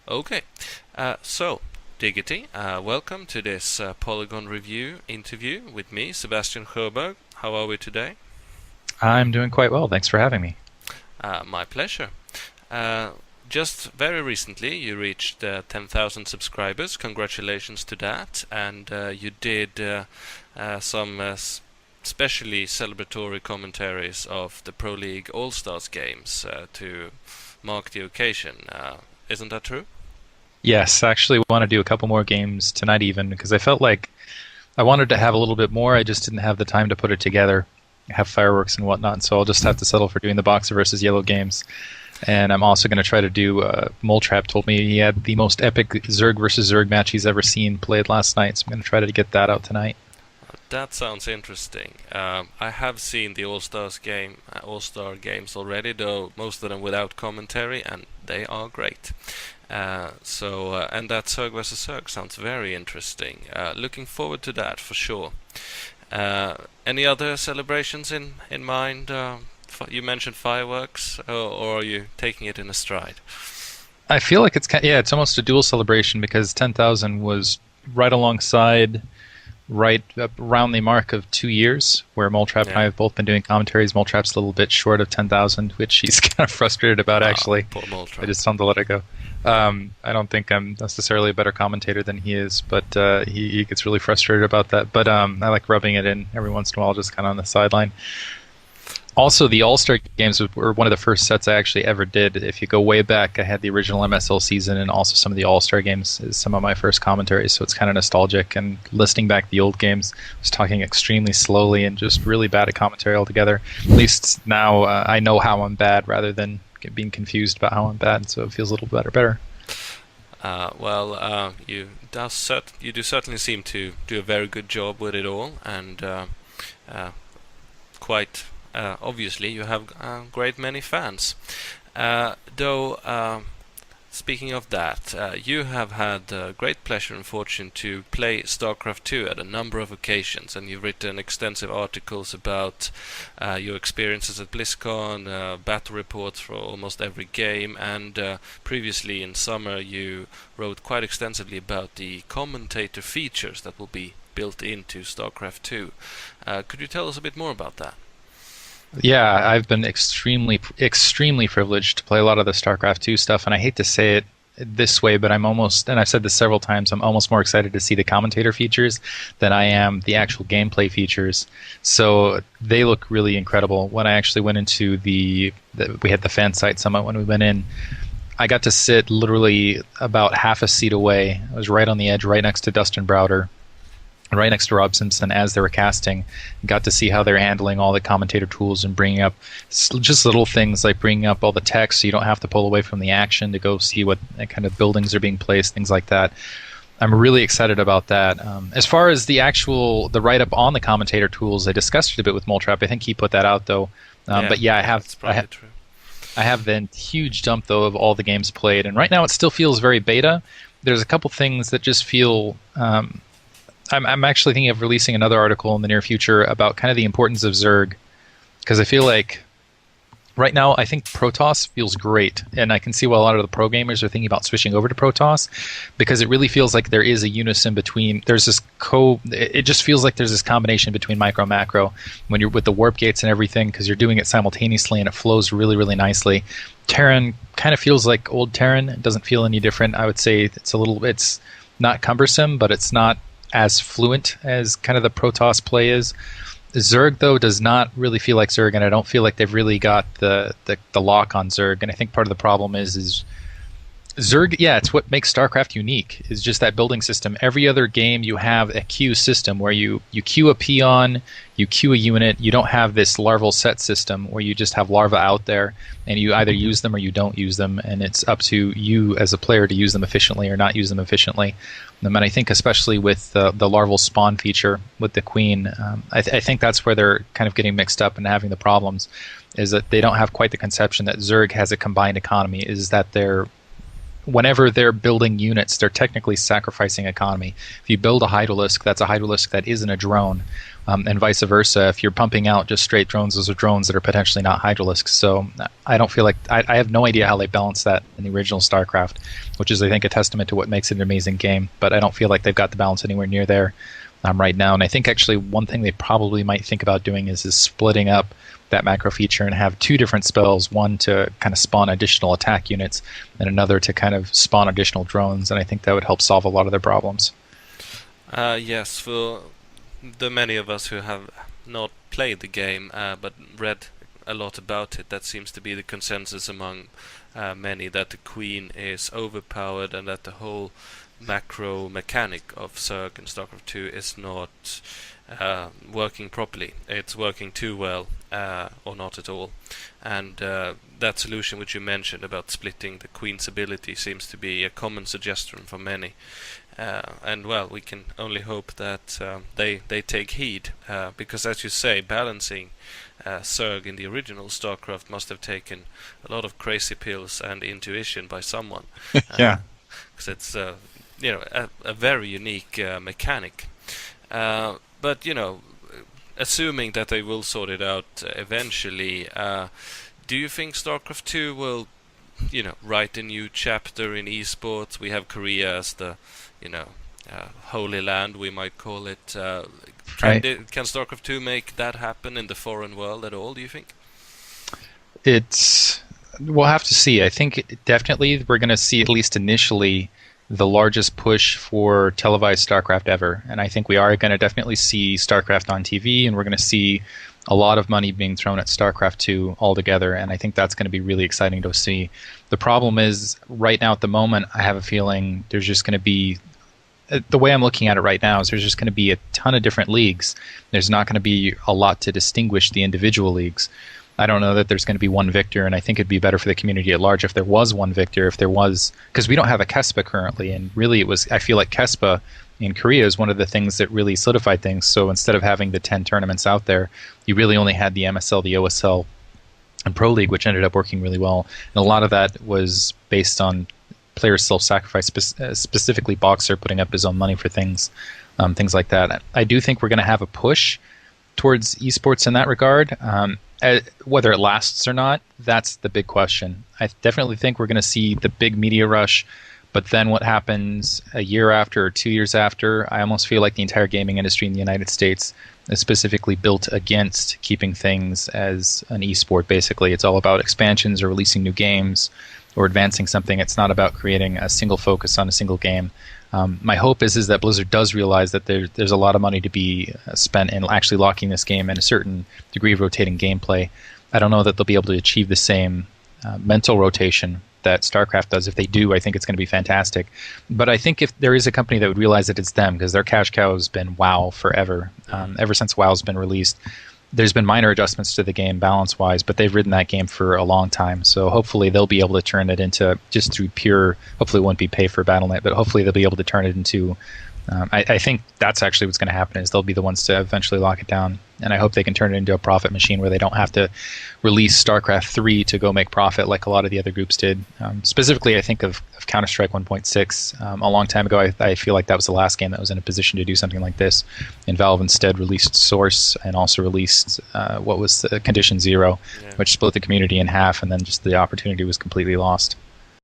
Okay, so Diggity, welcome to this Polygon review interview with me, Sebastian Sjöberg. How are we today? I'm doing quite well. Thanks for having me. My pleasure. Uh, just very recently, you reached 10,000 subscribers. Congratulations to that. And you did some specially celebratory commentaries of the Pro League All Stars games to mark the occasion. Isn't that true? Yes, I actually want to do a couple more games tonight even because I felt like I wanted to have a little bit more. I just didn't have the time to put it together, have fireworks and whatnot. So I'll just have to settle for doing the Boxer versus Yellow games. And I'm also going to try to do. Mole Trap told me he had the most epic Zerg versus Zerg match he's ever seen played last night. So I'm going to try to get that out tonight. That sounds interesting. I have seen the All Star games already, though most of them without commentary, and they are great. And that Zerg vs Zerg sounds very interesting. Looking forward to that for sure. Any other celebrations in mind? You mentioned fireworks, or are you taking it in a stride? I feel like it's almost a dual celebration because 10,000 was right alongside right up around the mark of 2 years, where Moletrap and I Yeah. have both been doing commentaries. Moletrap's a little bit short of 10,000, which he's kind of frustrated about, actually. Poor I Moltra. just told him to let it go. I don't think I'm necessarily a better commentator than he is, but he gets really frustrated about that. But I like rubbing it in every once in a while, just kind of on the sideline. Also, the All-Star games were one of the first sets I actually ever did. If you go way back, I had the original MSL season and also some of the All-Star games as some of my first commentaries, so it's kind of nostalgic. And listening back the old games, I was talking extremely slowly and just really bad at commentary altogether. At least now I know how I'm bad rather than being confused about how I'm bad, so it feels a little better. You do certainly seem to do a very good job with it all, and uh, quite obviously you have great many fans. Though, speaking of that, you have had great pleasure and fortune to play StarCraft 2 at a number of occasions, and you've written extensive articles about your experiences at BlizzCon, battle reports for almost every game, and previously in summer you wrote quite extensively about the commentator features that will be built into StarCraft 2. Could you tell us a bit more about that? Yeah, I've been extremely privileged to play a lot of the StarCraft 2 stuff, and I hate to say it this way, but I'm almost, and I've said this several times, I'm almost more excited to see the commentator features than I am the actual gameplay features. So they look really incredible. When I actually went into we had the fan site summit when we went in, I got to sit literally about half a seat away. I was right on the edge, right next to Dustin Browder, right next to Rob Simpson as they were casting. Got to see how they're handling all the commentator tools and bringing up just little things like bringing up all the text so you don't have to pull away from the action to go see what kind of buildings are being placed, things like that. I'm really excited about that. As far as the write-up on the commentator tools, I discussed it a bit with Moletrap. I think he put that out though. Yeah, But yeah, that's probably true. I have the huge dump though of all the games played, and right now it still feels very beta. There's a couple things that just feel. I'm actually thinking of releasing another article in the near future about kind of the importance of Zerg, because I feel like right now I think Protoss feels great, and I can see why a lot of the pro gamers are thinking about switching over to Protoss, because it really feels like there is a unison between. It just feels like there's this combination between micro and macro when you're with the warp gates and everything, because you're doing it simultaneously and it flows really really nicely. Terran kind of feels like old Terran. It doesn't feel any different. I would say it's not cumbersome, but it's not as fluent as kind of the Protoss play is. Zerg though does not really feel like Zerg, and I don't feel like they've really got the lock on Zerg. And I think part of the problem is Zerg, yeah, it's what makes StarCraft unique, is just that building system. Every other game you have a queue system where you queue a peon, you queue a unit. You don't have this larval set system where you just have larvae out there and you either use them or you don't use them, and it's up to you as a player to use them efficiently or not use them efficiently. And I think especially with the larval spawn feature with the queen, I think that's where they're kind of getting mixed up and having the problems, is that they don't have quite the conception that Zerg has a combined economy, is that they're whenever they're building units, they're technically sacrificing economy. If you build a hydralisk, that's a hydralisk that isn't a drone, and vice versa. If you're pumping out just straight drones, those are drones that are potentially not hydralisks. So I don't feel like I have no idea how they balance that in the original StarCraft, which is I think a testament to what makes it an amazing game. But I don't feel like they've got the balance anywhere near there right now. And I think actually one thing they probably might think about doing is splitting up that macro feature and have two different spells, one to kind of spawn additional attack units and another to kind of spawn additional drones, and I think that would help solve a lot of their problems. Yes, for the many of us who have not played the game but read a lot about it, that seems to be the consensus among many, that the Queen is overpowered and that the whole macro mechanic of Zerg and StarCraft 2 is not working properly. It's working too well, or not at all. And that solution which you mentioned about splitting the Queen's ability seems to be a common suggestion for many. And well, we can only hope that they take heed, because as you say, balancing Zerg in the original StarCraft must have taken a lot of crazy pills and intuition by someone. Yeah, because it's a very unique mechanic. But assuming that they will sort it out eventually, do you think StarCraft 2 will, write a new chapter in esports? We have Korea as the, holy land, we might call it. Can StarCraft 2 make that happen in the foreign world at all, do you think? We'll have to see. I think definitely we're going to see, at least initially, the largest push for televised StarCraft ever. And I think we are going to definitely see StarCraft on TV, and we're going to see a lot of money being thrown at StarCraft 2 altogether, and I think that's going to be really exciting to see. The problem is, right now at the moment, I have a feeling there's just going to be, the way I'm looking at it right now is there's just going to be a ton of different leagues. There's not going to be a lot to distinguish the individual leagues. I don't know that there's going to be one victor, and I think it'd be better for the community at large if there was one victor, because we don't have a KESPA currently, and really I feel like KESPA in Korea is one of the things that really solidified things. So instead of having the 10 tournaments out there, you really only had the MSL, the OSL, and Pro League, which ended up working really well. And a lot of that was based on players self-sacrifice, specifically Boxer putting up his own money for things like that. I do think we're going to have a push towards esports in that regard. Whether it lasts or not, that's the big question. I definitely think we're going to see the big media rush, but then what happens a year after or 2 years after, I almost feel like the entire gaming industry in the United States is specifically built against keeping things as an esport, basically. It's all about expansions or releasing new games or advancing something. It's not about creating a single focus on a single game. My hope is that Blizzard does realize that there's a lot of money to be spent in actually locking this game in a certain degree of rotating gameplay. I don't know that they'll be able to achieve the same mental rotation that StarCraft does. If they do, I think it's going to be fantastic. But I think if there is a company that would realize that it's them, because their cash cow has been WoW forever. Ever since WoW's been released, there's been minor adjustments to the game balance-wise, but they've ridden that game for a long time. So hopefully they'll be able to turn it into, just through pure, hopefully it won't be pay for Battle.net, but hopefully they'll be able to turn it into, I think that's actually what's going to happen, is they'll be the ones to eventually lock it down. And I hope they can turn it into a profit machine where they don't have to release StarCraft 3 to go make profit like a lot of the other groups did. Specifically, I think of Counter-Strike 1.6. A long time ago, I feel like that was the last game that was in a position to do something like this. And Valve instead released Source and also released Condition Zero, which split the community in half, and then just the opportunity was completely lost.